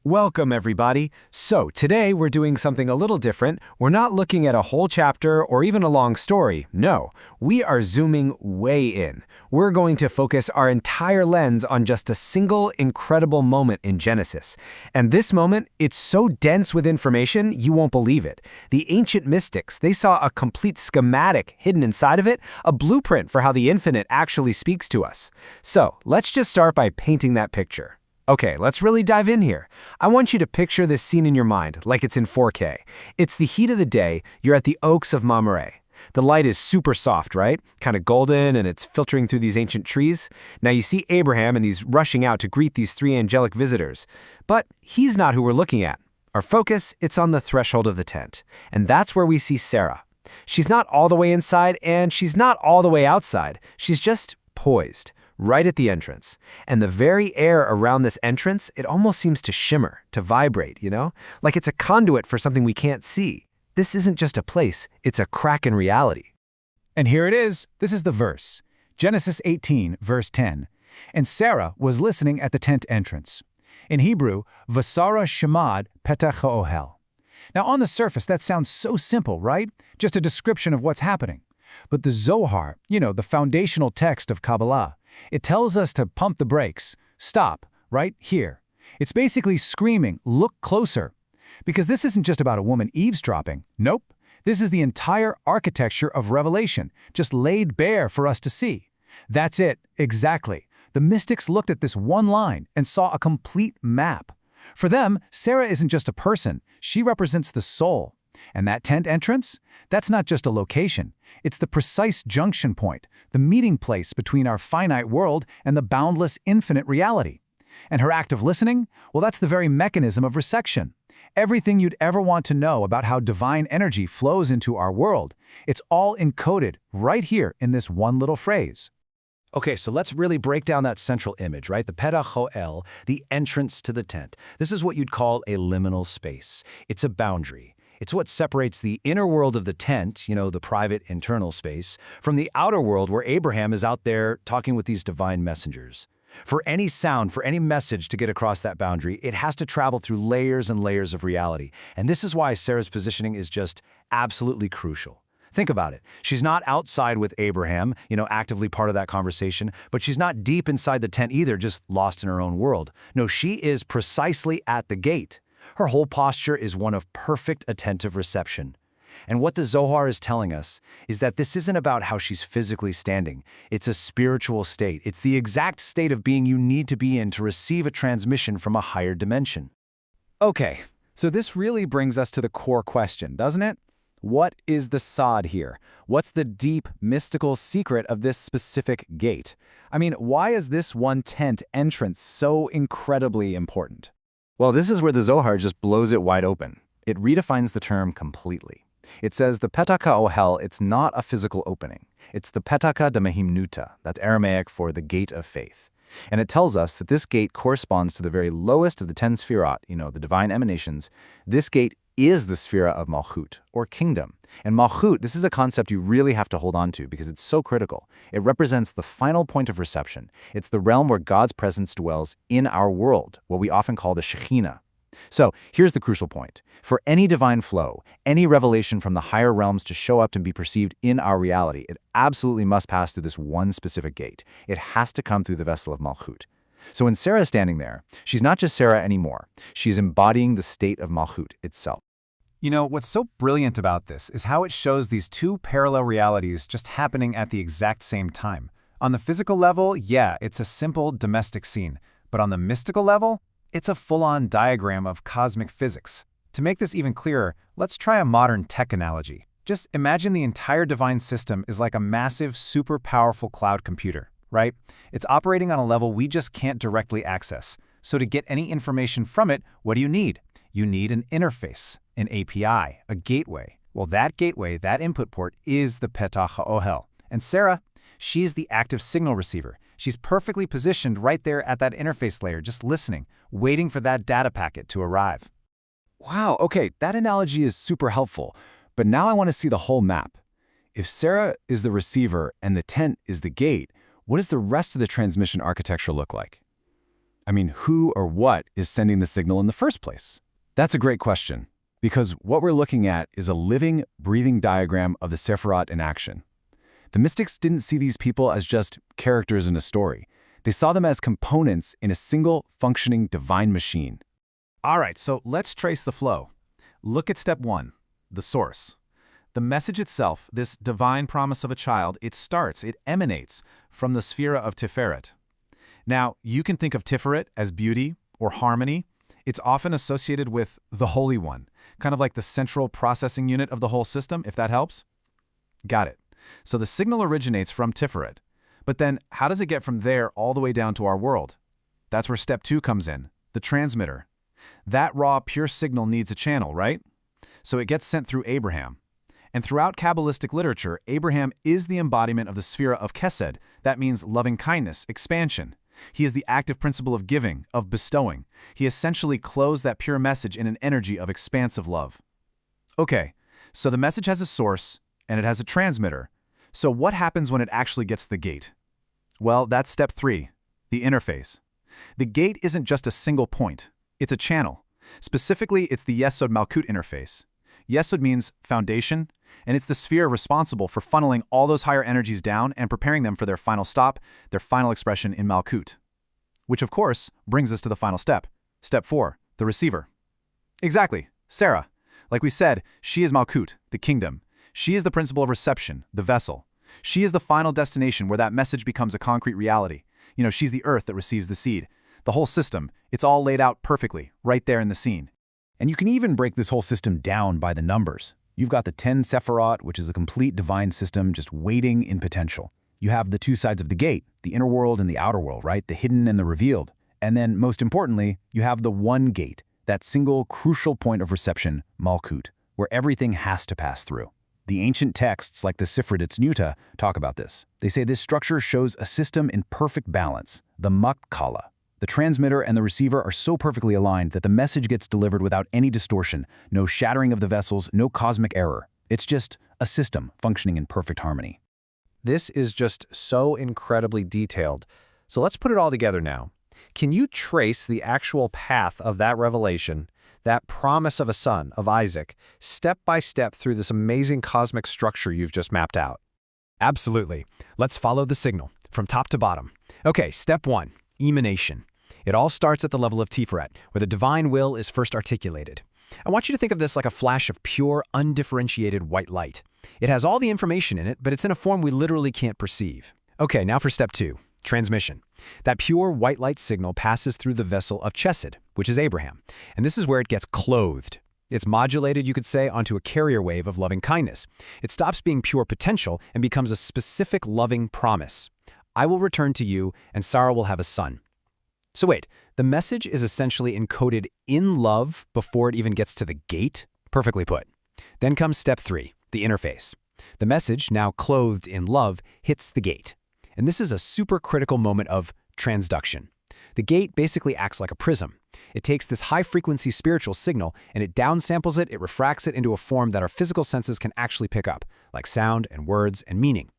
Welcome, everybody. So, today we're doing something a little different. We're not looking at a whole chapter or even a long story. No, we are zooming way in. We're going to focus our entire lens on just a single incredible moment in Genesis. And this moment, it's so dense with information, you won't believe it. The ancient mystics, they saw a complete schematic hidden inside of it, a blueprint for how the infinite actually speaks to us. So, let's just start by painting that picture. Okay, let's really dive in here. I want you to picture this scene in your mind, like it's in 4K. It's the heat of the day, you're at the Oaks of Mamre. The light is super soft, right? Kind of golden, and it's filtering through these ancient trees. Now you see Abraham, and he's rushing out to greet these three angelic visitors. But he's not who we're looking at. Our focus, it's on the threshold of the tent. And that's where we see Sarah. She's not all the way inside, and she's not all the way outside. She's just poised, right at the entrance. And the very air around this entrance, it almost seems to shimmer, to vibrate, Like it's a conduit for something we can't see. This isn't just a place, it's a crack in reality. And here it is. This is the verse. Genesis 18, verse 10. And Sarah was listening at the tent entrance. In Hebrew, Vayera shemad Petach ha'ohel. Now on the surface, that sounds so simple, right? Just a description of what's happening. But the Zohar, the foundational text of Kabbalah, it tells us to pump the brakes, stop, right here. It's basically screaming, look closer. Because this isn't just about a woman eavesdropping. Nope. This is the entire architecture of Revelation, just laid bare for us to see. That's it, exactly. The mystics looked at this one line and saw a complete map. For them, Sarah isn't just a person, she represents the soul. And that tent entrance? That's not just a location. It's the precise junction point, the meeting place between our finite world and the boundless infinite reality. And her act of listening? Well, that's the very mechanism of resection. Everything you'd ever want to know about how divine energy flows into our world, it's all encoded right here in this one little phrase. Okay, so let's really break down that central image, right? The Petach ha'ohel, the entrance to the tent. This is what you'd call a liminal space. It's a boundary. It's what separates the inner world of the tent, the private internal space, from the outer world where Abraham is out there talking with these divine messengers. For any sound, for any message to get across that boundary, it has to travel through layers and layers of reality. And this is why Sarah's positioning is just absolutely crucial. Think about it. She's not outside with Abraham, actively part of that conversation, but she's not deep inside the tent either, just lost in her own world. No, she is precisely at the gate. Her whole posture is one of perfect attentive reception. And what the Zohar is telling us is that this isn't about how she's physically standing. It's a spiritual state. It's the exact state of being you need to be in to receive a transmission from a higher dimension. Okay, so this really brings us to the core question, doesn't it? What is the sod here? What's the deep, mystical secret of this specific gate? I mean, why is this one tent entrance so incredibly important? Well, this is where the Zohar just blows it wide open. It redefines the term completely. It says the Petach ha'ohel, it's not a physical opening. It's the Petach demehimnuta, that's Aramaic for the gate of faith. And it tells us that this gate corresponds to the very lowest of the 10 sefirot, the divine emanations. This gate is the sefira of Malchut, or kingdom. And Malchut, this is a concept you really have to hold on to because it's so critical. It represents the final point of reception. It's the realm where God's presence dwells in our world, what we often call the Shekhinah. So here's the crucial point. For any divine flow, any revelation from the higher realms to show up and be perceived in our reality, it absolutely must pass through this one specific gate. It has to come through the vessel of Malchut. So when Sarah is standing there, she's not just Sarah anymore. She's embodying the state of Malchut itself. What's so brilliant about this is how it shows these two parallel realities just happening at the exact same time. On the physical level, yeah, it's a simple domestic scene. But on the mystical level, it's a full-on diagram of cosmic physics. To make this even clearer, let's try a modern tech analogy. Just imagine the entire divine system is like a massive, super powerful cloud computer, right? It's operating on a level we just can't directly access. So to get any information from it, what do you need? You need an interface, an API, a gateway. Well, that gateway, that input port, is the Petach ha'ohel. And Sarah, she's the active signal receiver. She's perfectly positioned right there at that interface layer, just listening, waiting for that data packet to arrive. Wow, okay, that analogy is super helpful. But now I want to see the whole map. If Sarah is the receiver and the tent is the gate, what does the rest of the transmission architecture look like? I mean, who or what is sending the signal in the first place? That's a great question, because what we're looking at is a living, breathing diagram of the Sephirot in action. The mystics didn't see these people as just characters in a story. They saw them as components in a single, functioning divine machine. All right, so let's trace the flow. Look at step 1, the source. The message itself, this divine promise of a child, it emanates from the sphere of Tiferet. Now, you can think of Tiferet as beauty or harmony. It's often associated with the Holy One, kind of like the central processing unit of the whole system, if that helps. Got it. So the signal originates from Tiferet. But then, how does it get from there all the way down to our world? That's where step 2 comes in, the transmitter. That raw, pure signal needs a channel, right? So it gets sent through Abraham. And throughout Kabbalistic literature, Abraham is the embodiment of the sphere of Chesed. That means loving kindness, expansion. He is the active principle of giving, of bestowing. He essentially clothes that pure message in an energy of expansive love. Okay, so the message has a source, and it has a transmitter. So what happens when it actually gets to the gate? Well, that's step 3, the interface. The gate isn't just a single point. It's a channel. Specifically, it's the Yesod Malchut interface. Yesod means foundation, and it's the sphere responsible for funneling all those higher energies down and preparing them for their final stop, their final expression in Malchut. Which, of course, brings us to the final step. Step 4, the receiver. Exactly, Sarah. Like we said, she is Malchut, the kingdom. She is the principle of reception, the vessel. She is the final destination where that message becomes a concrete reality. She's the earth that receives the seed. The whole system, it's all laid out perfectly, right there in the scene. And you can even break this whole system down by the numbers. You've got the 10 Sephirot, which is a complete divine system just waiting in potential. You have the 2 sides of the gate, the inner world and the outer world, right? The hidden and the revealed. And then, most importantly, you have the one gate, that single crucial point of reception, Malchut, where everything has to pass through. The ancient texts, like the Sifrit Nuta, talk about this. They say this structure shows a system in perfect balance, the Maktkala. The transmitter and the receiver are so perfectly aligned that the message gets delivered without any distortion, no shattering of the vessels, no cosmic error. It's just a system functioning in perfect harmony. This is just so incredibly detailed. So let's put it all together now. Can you trace the actual path of that revelation, that promise of a son, of Isaac, step by step through this amazing cosmic structure you've just mapped out? Absolutely. Let's follow the signal, from top to bottom. Okay, step 1, emanation. It all starts at the level of Tiferet, where the divine will is first articulated. I want you to think of this like a flash of pure, undifferentiated white light. It has all the information in it, but it's in a form we literally can't perceive. Okay, now for step 2, transmission. That pure white light signal passes through the vessel of Chesed, which is Abraham, and this is where it gets clothed. It's modulated, you could say, onto a carrier wave of loving kindness. It stops being pure potential and becomes a specific loving promise. I will return to you, and Sarah will have a son. So wait, the message is essentially encoded in love before it even gets to the gate? Perfectly put. Then comes step 3, the interface. The message, now clothed in love, hits the gate. And this is a super critical moment of transduction. The gate basically acts like a prism. It takes this high-frequency spiritual signal and it downsamples it, it refracts it into a form that our physical senses can actually pick up, like sound and words and meaning.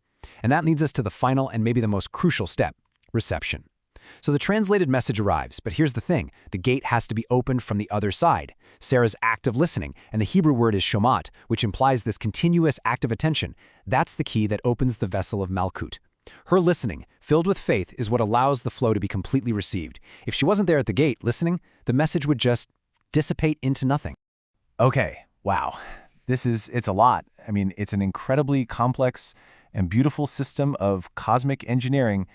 And that leads us to the final and maybe the most crucial step, reception. So the translated message arrives, but here's the thing. The gate has to be opened from the other side. Sarah's act of listening, and the Hebrew word is shomat, which implies this continuous act of attention. That's the key that opens the vessel of Malchut. Her listening, filled with faith, is what allows the flow to be completely received. If she wasn't there at the gate listening, the message would just dissipate into nothing. Okay, wow. It's a lot. I mean, it's an incredibly complex and beautiful system of cosmic engineering.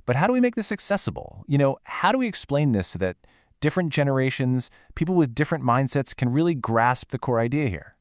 But how do we make this accessible? How do we explain this so that different generations, people with different mindsets can really grasp the core idea here?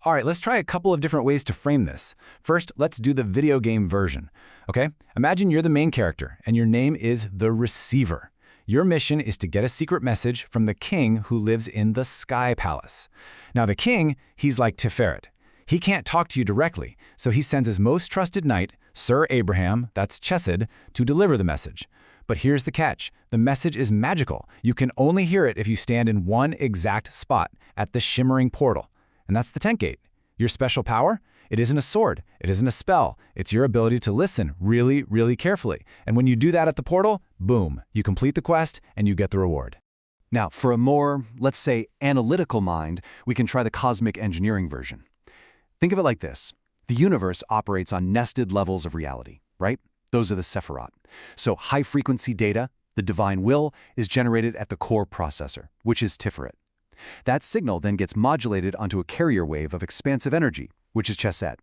All right, let's try a couple of different ways to frame this. First, let's do the video game version. Okay, imagine you're the main character and your name is the receiver. Your mission is to get a secret message from the king who lives in the Sky Palace. Now the king, he's like Tiferet. He can't talk to you directly, so he sends his most trusted knight, Sir Abraham, that's Chesed, to deliver the message. But here's the catch. The message is magical. You can only hear it if you stand in one exact spot, at the shimmering portal. And that's the tent gate. Your special power? It isn't a sword. It isn't a spell. It's your ability to listen really, really carefully. And when you do that at the portal, boom, you complete the quest and you get the reward. Now, for a more, let's say, analytical mind, we can try the cosmic engineering version. Think of it like this. The universe operates on nested levels of reality, right? Those are the Sephirot. So high-frequency data, the divine will, is generated at the core processor, which is Tiferet. That signal then gets modulated onto a carrier wave of expansive energy, which is Chesed.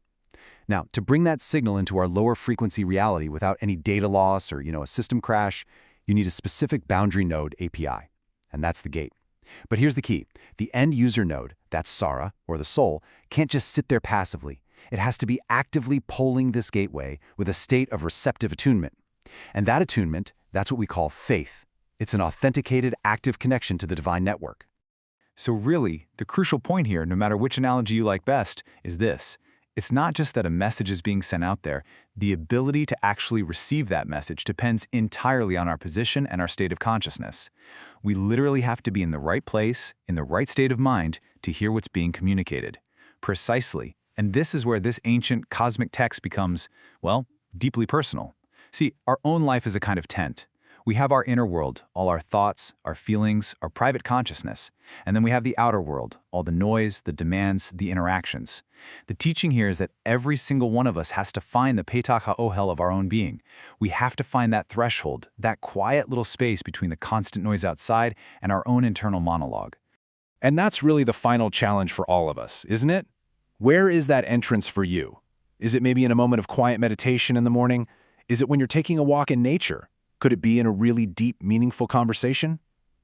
Now, to bring that signal into our lower frequency reality without any data loss or, a system crash, you need a specific boundary node API. And that's the gate. But here's the key. The end user node, that's Sarah, or the soul, can't just sit there passively. It has to be actively polling this gateway with a state of receptive attunement. And that attunement, that's what we call faith. It's an authenticated, active connection to the divine network. So really, the crucial point here, no matter which analogy you like best, is this. It's not just that a message is being sent out there. The ability to actually receive that message depends entirely on our position and our state of consciousness. We literally have to be in the right place, in the right state of mind, to hear what's being communicated. Precisely. And this is where this ancient cosmic text becomes, well, deeply personal. See, our own life is a kind of tent. We have our inner world, all our thoughts, our feelings, our private consciousness. And then we have the outer world, all the noise, the demands, the interactions. The teaching here is that every single one of us has to find the Petach ha'ohel of our own being. We have to find that threshold, that quiet little space between the constant noise outside and our own internal monologue. And that's really the final challenge for all of us, isn't it? Where is that entrance for you? Is it maybe in a moment of quiet meditation in the morning? Is it when you're taking a walk in nature? Could it be in a really deep, meaningful conversation?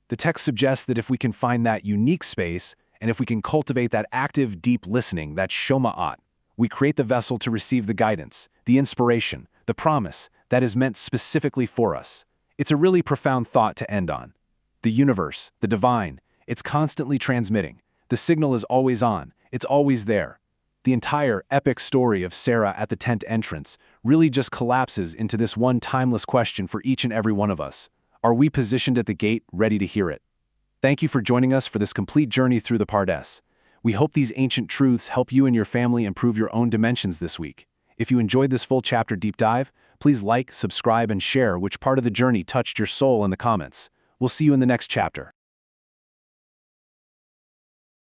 The text suggests that if we can find that unique space, and if we can cultivate that active, deep listening, that shoma'at, we create the vessel to receive the guidance, the inspiration, the promise that is meant specifically for us. It's a really profound thought to end on. The universe, the divine, it's constantly transmitting. The signal is always on. It's always there. The entire epic story of Sarah at the tent entrance really just collapses into this one timeless question for each and every one of us. Are we positioned at the gate, ready to hear it? Thank you for joining us for this complete journey through the Pardes. We hope these ancient truths help you and your family improve your own dimensions this week. If you enjoyed this full chapter deep dive, please like, subscribe, and share which part of the journey touched your soul in the comments. We'll see you in the next chapter.